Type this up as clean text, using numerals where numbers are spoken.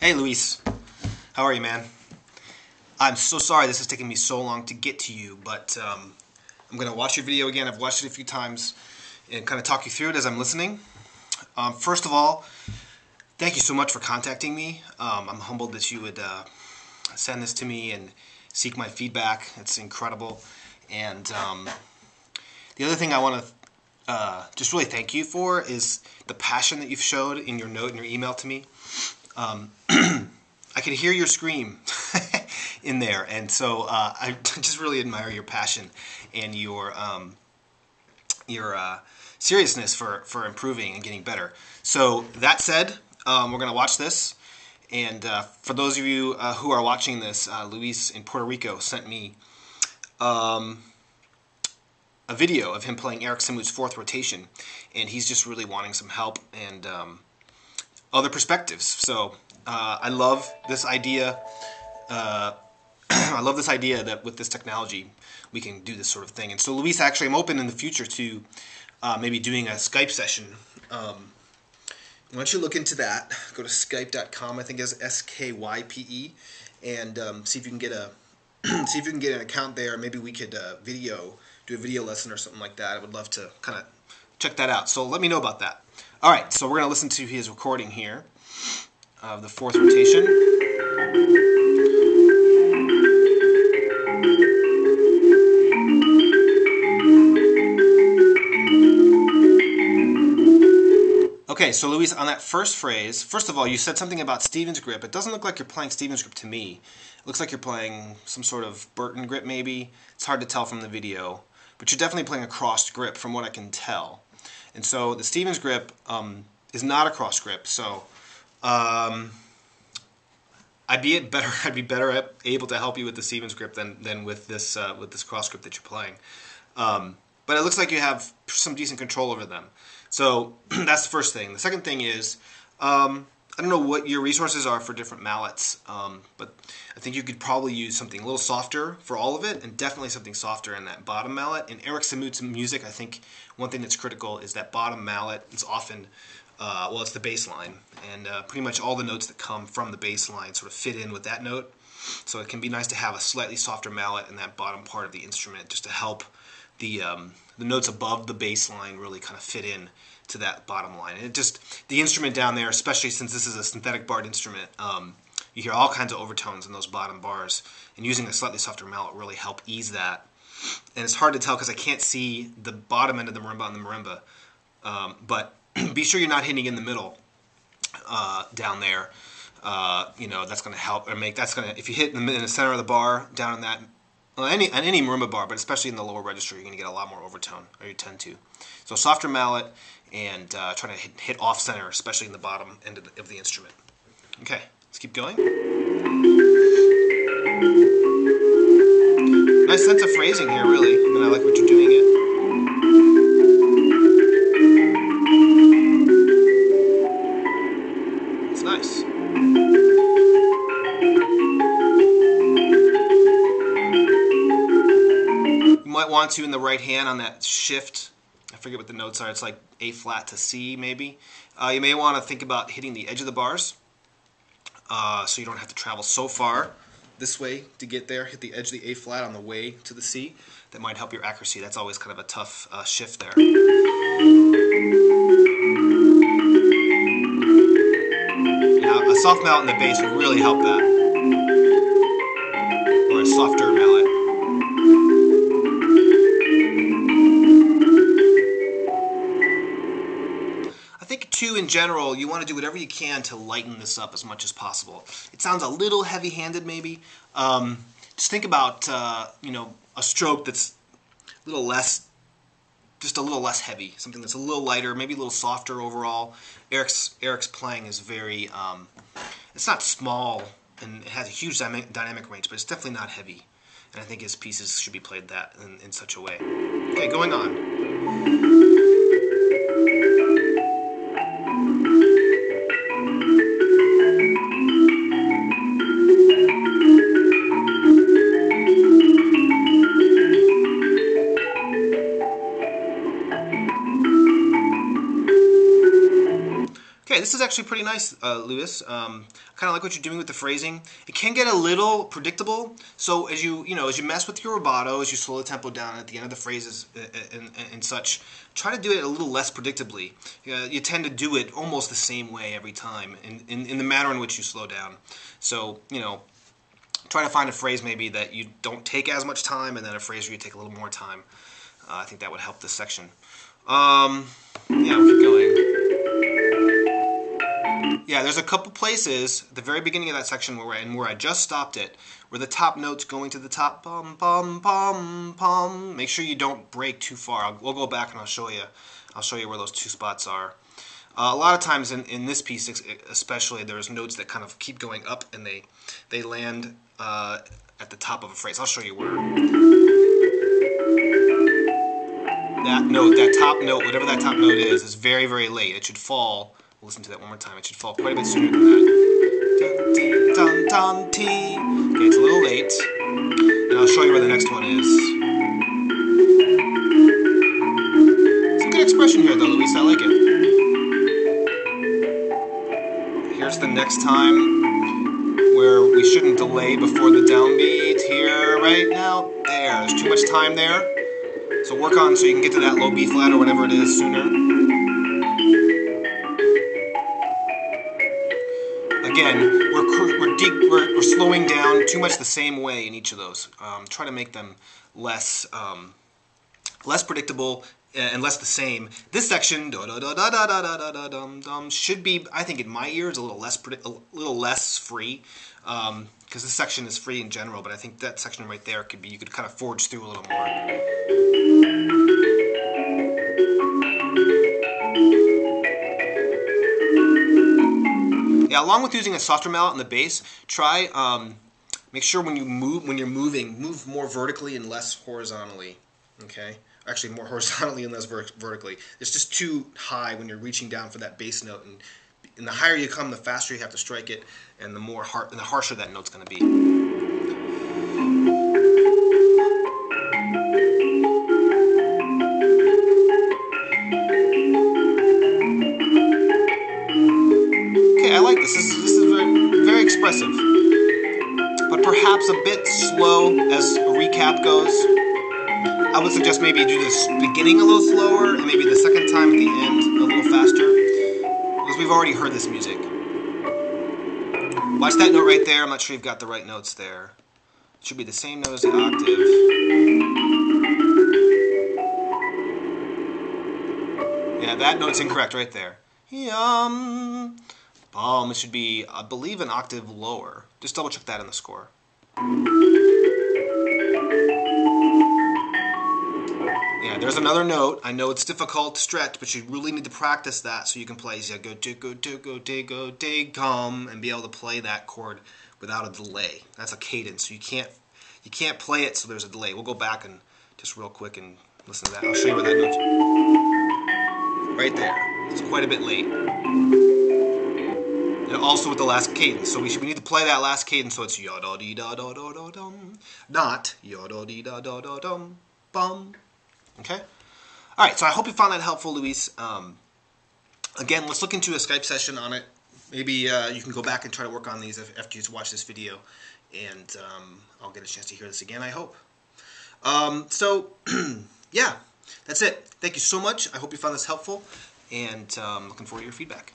Hey Luis, how are you, man? I'm so sorry this is taking me so long to get to you, but I'm going to watch your video again. I've watched it a few times and kind of talk you through it as I'm listening. First of all, thank you so much for contacting me. I'm humbled that you would send this to me and seek my feedback. It's incredible. And the other thing I want to just really thank you for is the passion that you've showed in your note, in your email to me. I could hear your scream in there, and so I just really admire your passion and your seriousness for improving and getting better. So that said, we're going to watch this, and for those of you who are watching this, Luis in Puerto Rico sent me a video of him playing Eric Samuth's fourth rotation, and he's just really wanting some help and other perspectives. So I love this idea. I love this idea that with this technology we can do this sort of thing. And so, Luis, actually, I'm open in the future to maybe doing a Skype session. Why don't you look into that? Go to Skype.com. I think it's SKYPE, and see if you can get a see if you can get an account there. Maybe we could do a video lesson or something like that. I would love to kind of check that out. So let me know about that. All right, so we're going to listen to his recording here of the fourth rotation. Okay, so Luis, on that first phrase, first of all, you said something about Stevens grip. It doesn't look like you're playing Stevens grip to me. It looks like you're playing some sort of Burton grip maybe. It's hard to tell from the video, but you're definitely playing a crossed grip from what I can tell. And so the Stevens grip is not a cross grip, so I'd be better able to help you with the Stevens grip than with this cross grip that you're playing. But it looks like you have some decent control over them. So that's the first thing. The second thing is, I don't know what your resources are for different mallets, but I think you could probably use something a little softer for all of it, and definitely something softer in that bottom mallet. In Eric Samuth's music, I think one thing that's critical is that bottom mallet is often, well, it's the bass line, and pretty much all the notes that come from the bass line sort of fit in with that note. So it can be nice to have a slightly softer mallet in that bottom part of the instrument just to help the notes above the bass line really kind of fit in to that bottom line. And it just, the instrument down there, especially since this is a synthetic barred instrument, you hear all kinds of overtones in those bottom bars, and using a slightly softer mallet really help ease that. And it's hard to tell because I can't see the bottom end of the marimba on the marimba, but be sure you're not hitting in the middle down there. That's going to help, or make, that's going to, if you hit in the center of the bar, down in that, well, any marimba bar, but especially in the lower register, you're going to get a lot more overtone, or you tend to. So softer mallet, and try to hit off center, especially in the bottom end of the instrument. Okay, let's keep going. Nice sense of phrasing here, really. I mean, I like what you're doing it. It's nice. You might want to, in the right hand on that shift, I forget what the notes are, it's like A flat to C maybe. You may want to think about hitting the edge of the bars, so you don't have to travel so far this way to get there. Hit the edge of the A flat on the way to the C. That might help your accuracy. That's always kind of a tough shift there. Now, a soft mallet in the bass would really help that. Or a softer mallet. I think, too, in general, you want to do whatever you can to lighten this up as much as possible. It sounds a little heavy-handed, maybe. Just think about, a stroke that's a little less, just a little less heavy. Something that's a little lighter, maybe a little softer overall. Eric's playing is very, it's not small, and it has a huge dynamic range, but it's definitely not heavy. And I think his pieces should be played that in such a way. Okay, going on. Okay, this is actually pretty nice, Lewis. Kind of like what you're doing with the phrasing. It can get a little predictable, so as you mess with your rubato, as you slow the tempo down at the end of the phrases and such, try to do it a little less predictably. You tend to do it almost the same way every time in the manner in which you slow down. So, try to find a phrase maybe that you don't take as much time, and then a phrase where you take a little more time. I think that would help this section. Yeah, we'll keep going. Yeah, there's a couple places at the very beginning of that section where I just stopped it, where the top note's going to the top, bum bum bum bum. Make sure you don't break too far. We'll go back and I'll show you where those two spots are. A lot of times in this piece, especially, there's notes that kind of keep going up and they land at the top of a phrase. I'll show you where. That top note, whatever that top note is very, very late. It should fall. Listen to that one more time. It should fall quite a bit sooner than that. Dun, dun, dun, T. Okay, it's a little late. And I'll show you where the next one is. Some good expression here, though, Luis. I like it. Here's the next time where we shouldn't delay before the downbeat. Here, right now. There. There's too much time there. So work on so you can get to that low B flat or whatever it is sooner. Again, we're slowing down too much the same way in each of those. Try to make them less predictable and less the same. This section should be, I think, in my ears, a little less free, because this section is free in general. But I think that section right there you could kind of forge through a little more. Yeah, along with using a softer mallet on the bass, try make sure when you're moving, move more vertically and less horizontally. Okay, actually more horizontally and less vertically. It's just too high when you're reaching down for that bass note, and the higher you come, the faster you have to strike it, and the harsher that note's going to be. I like this. This is very, very expressive, but perhaps a bit slow as a recap goes. I would suggest maybe do this beginning a little slower and maybe the second time at the end a little faster, because we've already heard this music. Watch that note right there. I'm not sure you've got the right notes there. It should be the same note as the octave. Yeah, that note's incorrect right there. It should be, I believe, an octave lower. Just double check that in the score. Yeah, there's another note. I know it's difficult to stretch, but you really need to practice that so you can play go dig come and be able to play that chord without a delay. That's a cadence, so you can't play it so there's a delay. We'll go back and just real quick and listen to that. I'll show you where that note's right there. It's quite a bit late. And also with the last cadence. So we need to play that last cadence so it's ya-da-dee-da-da-da-da-dum, not ya-da-dee-da-da-da-dum, bum. Okay? Alright, so I hope you found that helpful, Luis. Again, let's look into a Skype session on it. Maybe you can go back and try to work on these after you watch this video. And I'll get a chance to hear this again, I hope. So, yeah, that's it. Thank you so much. I hope you found this helpful. And looking forward to your feedback.